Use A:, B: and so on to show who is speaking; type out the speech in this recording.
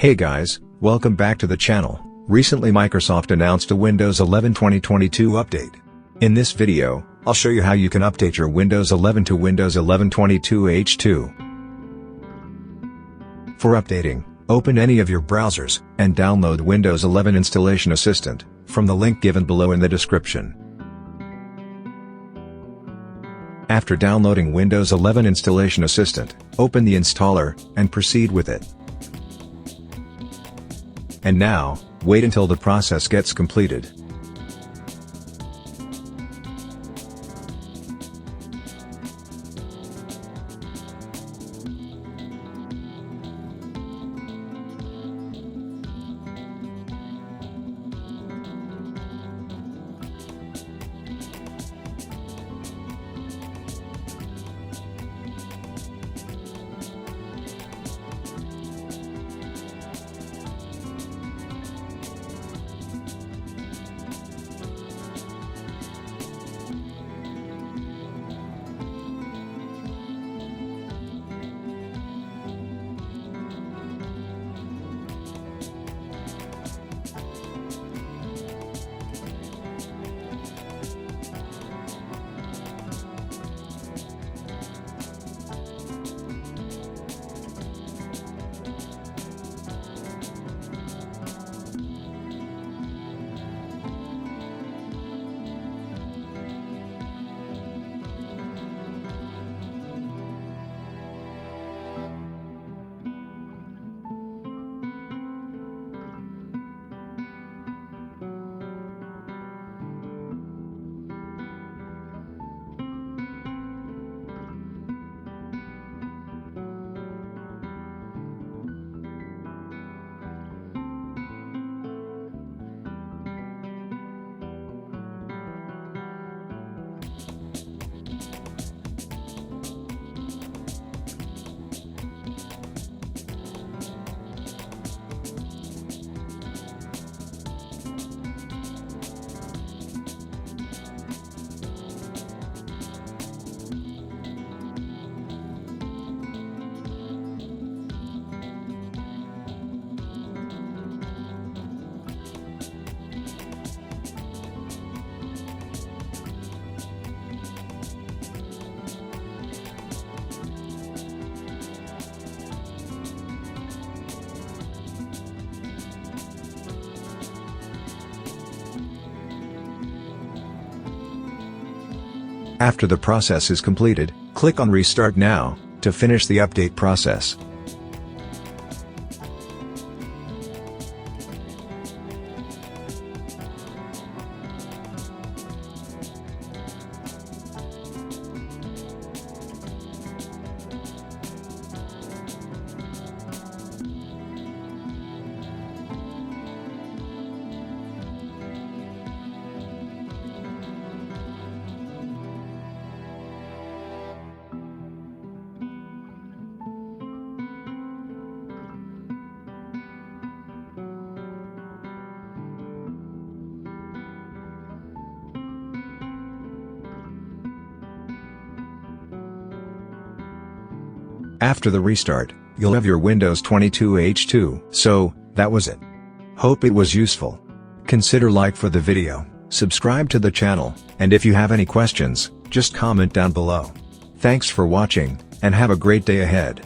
A: Hey guys, welcome back to the channel. Recently Microsoft announced a Windows 11 2022 update. In this video, I'll show you how you can update your Windows 11 to Windows 11 22H2. For updating, open any of your browsers, and download Windows 11 Installation Assistant, from the link given below in the description. After downloading Windows 11 Installation Assistant, open the installer, and proceed with it. And now, wait until the process gets completed. After the process is completed, click on Restart Now, to finish the update process. After the restart, you'll have your Windows 22H2. So, that was it. Hope it was useful. Consider like for the video, subscribe to the channel, and if you have any questions, just comment down below. Thanks for watching, and have a great day ahead.